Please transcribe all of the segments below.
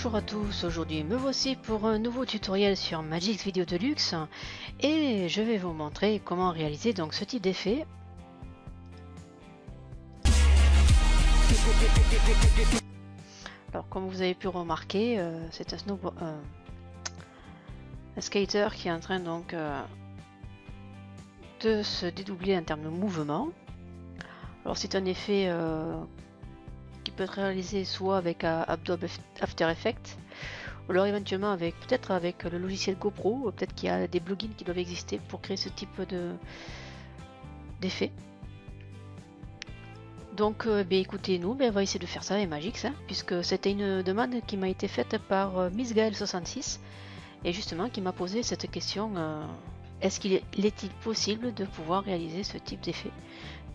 Bonjour à tous, aujourd'hui me voici pour un nouveau tutoriel sur Magix Video Deluxe et je vais vous montrer comment réaliser donc ce type d'effet. Alors comme vous avez pu remarquer, c'est un skater qui est en train donc de se dédoubler en termes de mouvement. Alors c'est un effet qui peut être réalisé soit avec Adobe After Effects ou alors éventuellement avec peut-être avec le logiciel GoPro, peut-être qu'il y a des plugins qui doivent exister pour créer ce type d'effet. Donc écoutez, on va essayer de faire ça avec Magix, puisque c'était une demande qui m'a été faite par Miss Gaëlle66 et justement qui m'a posé cette question, est-il possible de pouvoir réaliser ce type d'effet?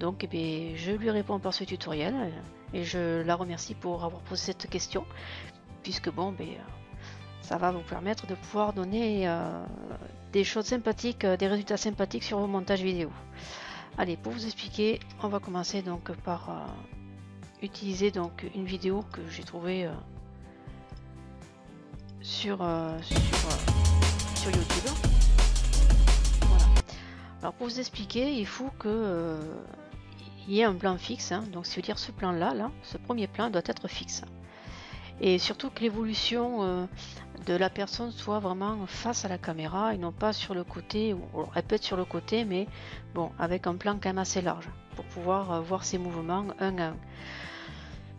Donc je lui réponds par ce tutoriel et je la remercie pour avoir posé cette question, puisque ça va vous permettre de pouvoir donner des choses sympathiques, des résultats sympathiques sur vos montages vidéo. Allez, pour vous expliquer, on va commencer donc par utiliser donc une vidéo que j'ai trouvée sur YouTube. Voilà. Alors pour vous expliquer, il faut que il y ait un plan fixe, donc ça veut dire ce plan là, ce premier plan doit être fixe. Et surtout que l'évolution de la personne soit vraiment face à la caméra et non pas sur le côté, ou elle peut être sur le côté, mais bon, avec un plan quand même assez large pour pouvoir voir ses mouvements un à un.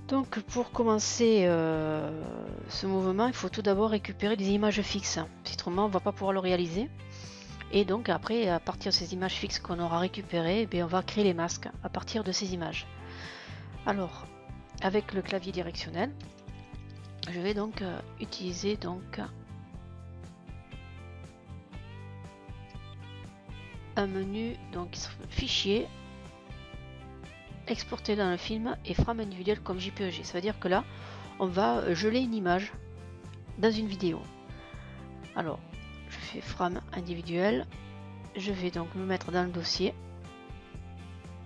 Donc pour commencer ce mouvement, il faut tout d'abord récupérer des images fixes, autrement on ne va pas pouvoir le réaliser. Et donc après, à partir de ces images fixes qu'on aura récupérées, on va créer les masques à partir de ces images. Alors, avec le clavier directionnel, je vais donc utiliser un menu, donc fichier, exporter dans le film et frame individuel comme JPEG. Ça veut dire que là, on va geler une image dans une vidéo. Alors, je fais frame individuel, je vais donc me mettre dans le dossier.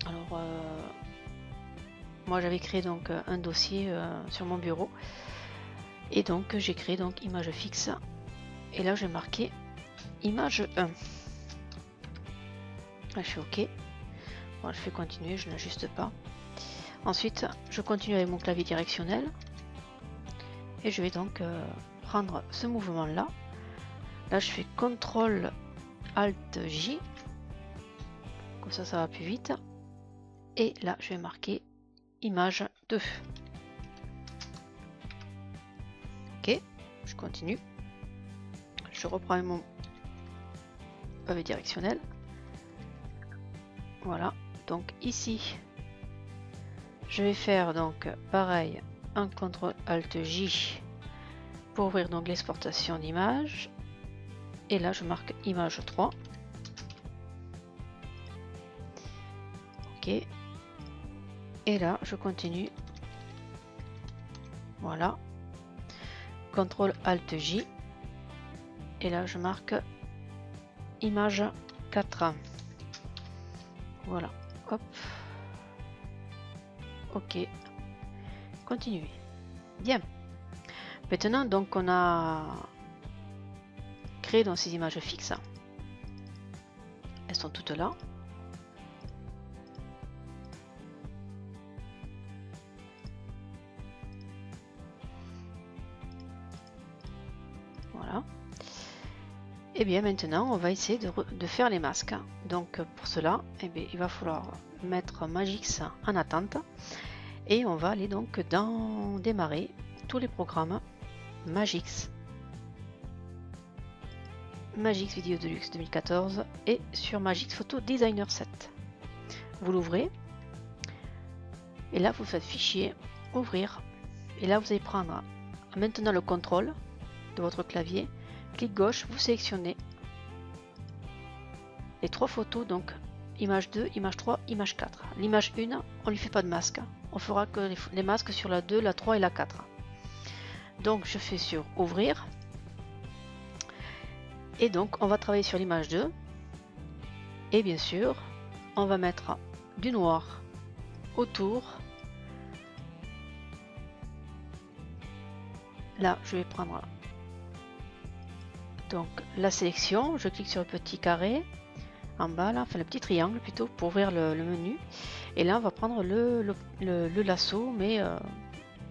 Alors, moi j'avais créé donc un dossier sur mon bureau. Et donc j'ai créé donc image fixe et là j'ai marqué image 1. Là je fais OK. Bon, je fais continuer, je n'ajuste pas. Ensuite je continue avec mon clavier directionnel et je vais donc prendre ce mouvement là. Là je fais CTRL ALT J, comme ça va plus vite, et là je vais marquer image 2. Ok, je continue, je reprends mon clavier directionnel. Voilà, donc ici je vais faire donc pareil, un CTRL ALT J pour ouvrir donc l'exportation d'image, et là je marque image 3. Ok, et là je continue. Voilà, CTRL ALT J et là je marque image 4. Voilà, hop, ok, continuer. Bien, maintenant donc on a créé dans ces images fixes, elles sont toutes là. Voilà. Et bien maintenant on va essayer de faire les masques. Donc pour cela, il va falloir mettre Magix en attente et on va aller donc dans démarrer tous les programmes Magix Video Deluxe 2014 et sur Magix Photo Designer 7. Vous l'ouvrez et là vous faites fichier, ouvrir, et là vous allez prendre maintenant le contrôle de votre clavier, clic gauche, vous sélectionnez les trois photos, donc image 2, image 3, image 4. L'image 1, on lui fait pas de masque, on fera que les masques sur la 2, la 3 et la 4. Donc je fais sur ouvrir et donc on va travailler sur l'image 2 et bien sûr on va mettre du noir autour là je vais prendre donc la sélection, je clique sur le petit carré en bas là, enfin le petit triangle plutôt pour ouvrir le menu, et là on va prendre le lasso, mais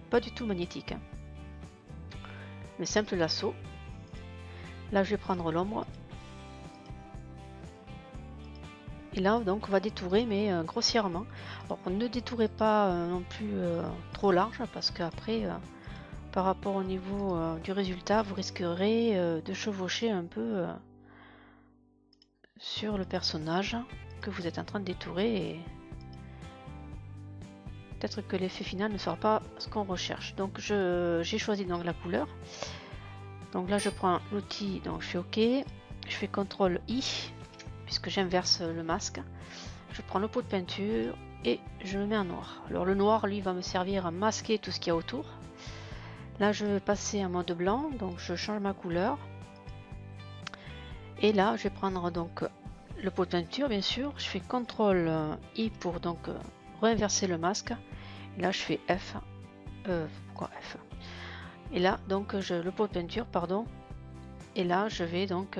pas du tout magnétique, hein. Le simple lasso. Là je vais prendre l'ombre, et là donc on va détourer, mais grossièrement. Alors ne détourez pas non plus trop large, parce qu'après par rapport au niveau du résultat, vous risquerez de chevaucher un peu sur le personnage que vous êtes en train de détourer, et peut-être que l'effet final ne sera pas ce qu'on recherche. Donc j'ai choisi donc la couleur. Donc là je prends l'outil, donc je fais OK, je fais CTRL I puisque j'inverse le masque. Je prends le pot de peinture et je le mets en noir. Alors le noir lui va me servir à masquer tout ce qu'il y a autour. Là je vais passer en mode blanc, donc je change ma couleur. Et là je vais prendre donc le pot de peinture, bien sûr. Je fais CTRL I pour donc réinverser le masque. Et là je fais F. Pourquoi F? Et là donc le pot de peinture, pardon. Et là je vais donc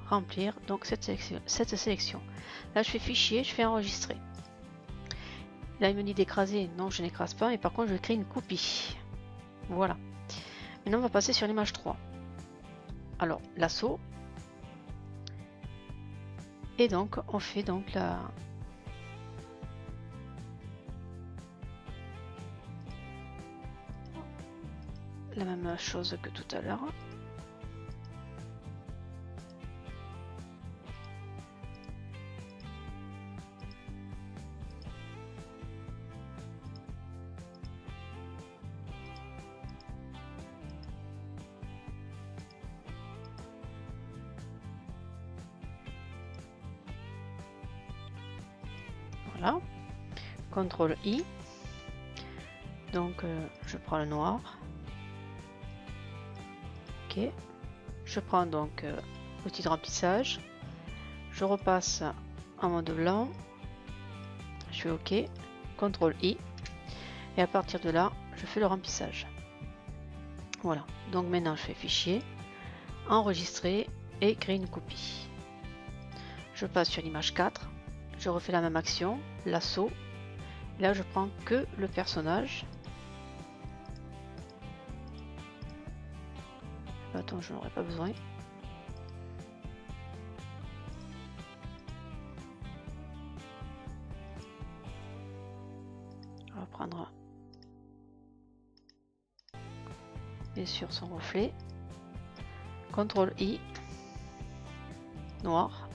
remplir donc cette sélection. Là je fais fichier, je fais enregistrer. Là il me dit d'écraser. Non, je n'écrase pas, mais par contre je vais créer une copie. Voilà. Maintenant on va passer sur l'image 3. Alors lasso. Et donc on fait donc la même chose que tout à l'heure. Voilà. CTRL I. Donc je prends le noir. Ok. Je prends donc l'outil de remplissage. Je repasse en mode blanc. Je fais OK. CTRL I. Et à partir de là, je fais le remplissage. Voilà. Donc maintenant, je fais fichier, enregistrer et créer une copie. Je passe sur l'image 4. Je refais la même action, lasso. Là, je prends que le personnage. Attends, je n'en aurais pas besoin. On va prendre bien sûr son reflet. CTRL I, noir,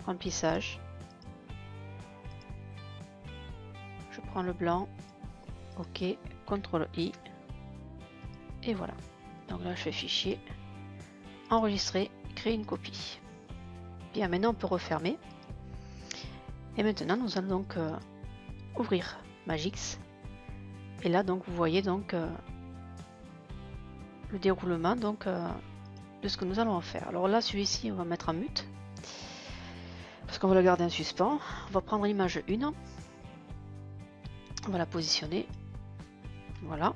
remplissage. Je prends le blanc. OK, CTRL I, et voilà. Donc là je fais fichier, enregistrer, créer une copie. Bien, maintenant on peut refermer. Et maintenant nous allons donc ouvrir Magix. Et là donc vous voyez donc le déroulement donc de ce que nous allons en faire. Alors là celui-ci on va mettre en mute parce qu'on va le garder en suspens. On va prendre l'image 1, on va la positionner. Voilà.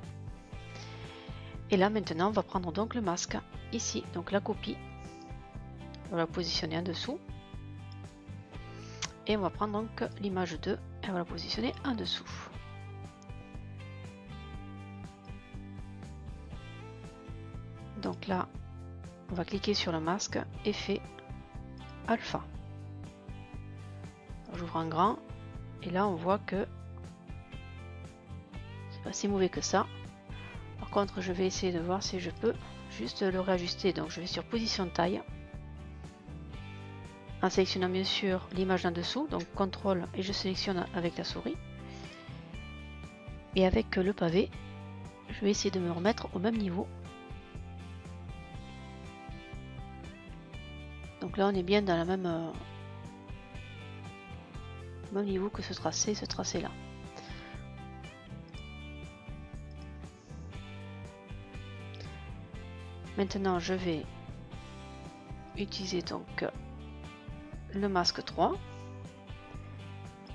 Et là maintenant on va prendre donc le masque ici, donc la copie. On va la positionner en dessous. Et on va prendre donc l'image 2 et on va la positionner en dessous. Donc là, on va cliquer sur le masque, effet alpha. J'ouvre en grand et là on voit que c'est pas si mauvais que ça. Par contre, je vais essayer de voir si je peux juste le réajuster. Donc je vais sur position taille. En sélectionnant bien sûr l'image en dessous, donc CTRL et je sélectionne avec la souris. Et avec le pavé, je vais essayer de me remettre au même niveau. Donc là on est bien dans la même niveau que ce tracé là. Maintenant je vais utiliser donc le masque 3.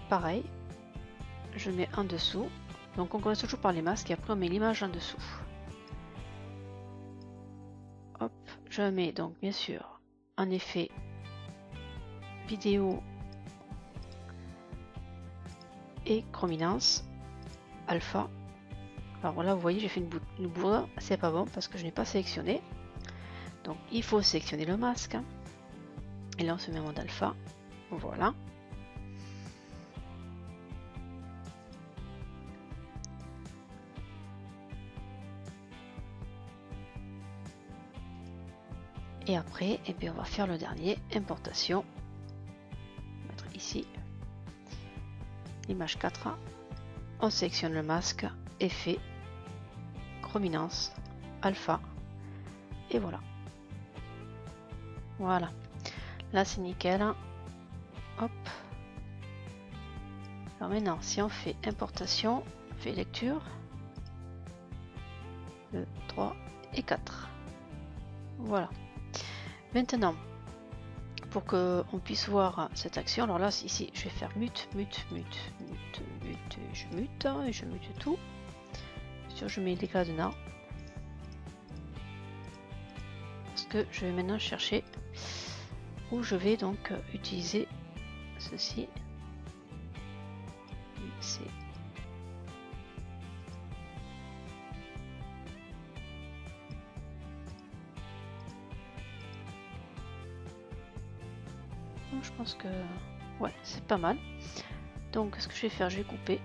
Pareil, je mets en dessous Donc on commence toujours par les masques et après on met l'image en dessous. Hop, je mets donc bien sûr en effet vidéo et chrominance alpha. Alors là vous voyez j'ai fait une bourde, c'est pas bon parce que je n'ai pas sélectionné. Donc il faut sélectionner le masque. Et là on se met en mode alpha. Voilà. Et après, eh bien, on va faire le dernier, importation. On va mettre ici l'image 4. On sélectionne le masque, effet, chrominance, alpha. Et voilà. Voilà. Là, c'est nickel. Hop. Alors maintenant, si on fait importation, on fait lecture. 2, 3 et 4. Voilà. Maintenant, pour que on puisse voir cette action, alors là ici je vais faire mute, je mute et je mute tout. Sur je mets les cadenas parce que je vais maintenant chercher où je vais donc utiliser ceci. C'est je pense que ouais c'est pas mal. Donc ce que je vais faire, je vais couper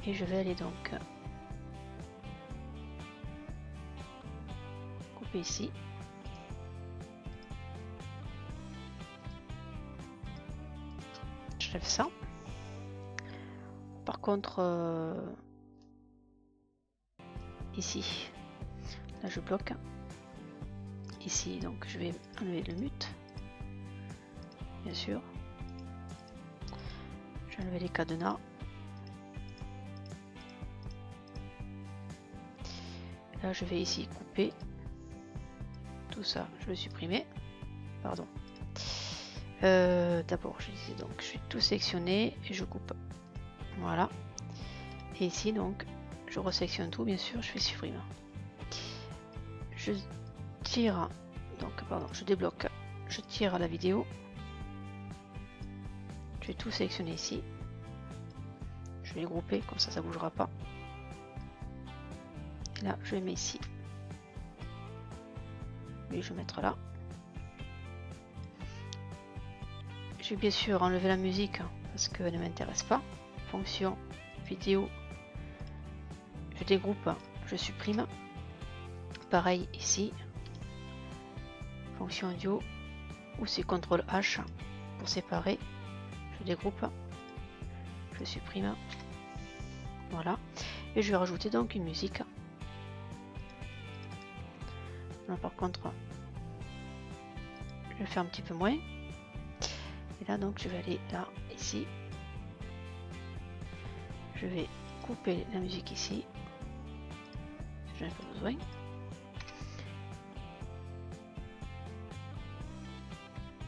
et je vais aller donc couper ici. Je lève ça. Par contre ici là je bloque. Ici, donc je vais enlever le mute, bien sûr. Je vais enlever les cadenas. Là, je vais ici couper tout ça. Je vais supprimer. Pardon. D'abord, donc je vais tout sélectionner et je coupe. Voilà. Et ici, donc, je resélectionne tout, bien sûr. Je fais supprimer. Je tire, donc pardon, je débloque, je tire la vidéo, je vais tout sélectionner ici, je vais les grouper comme ça bougera pas, et là je les mets ici, et je vais mettre là, je vais bien sûr enlever la musique parce qu'elle ne m'intéresse pas, fonction, vidéo, je dégroupe, je supprime, pareil ici, fonction audio ou c'est CTRL H pour séparer, je dégroupe, je supprime, voilà, et je vais rajouter donc une musique. Là par contre je vais faire un petit peu moins, et là donc je vais aller là, ici, je vais couper la musique ici, j'en ai pas besoin.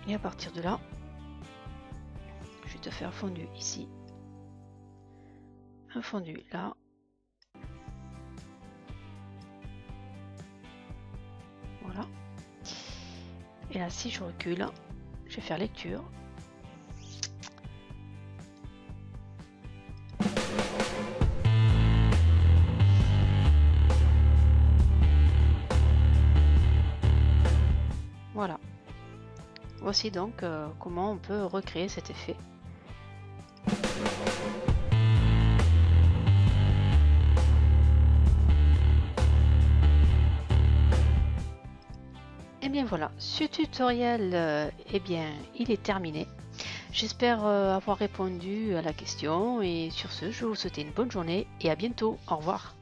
Et à partir de là, je vais te faire fondu ici, un fondu là, voilà. Et là, si je recule, je vais faire lecture. Voilà. Voici donc comment on peut recréer cet effet. Et bien voilà, ce tutoriel, eh bien, il est terminé. J'espère avoir répondu à la question et sur ce, je vous souhaite une bonne journée et à bientôt. Au revoir.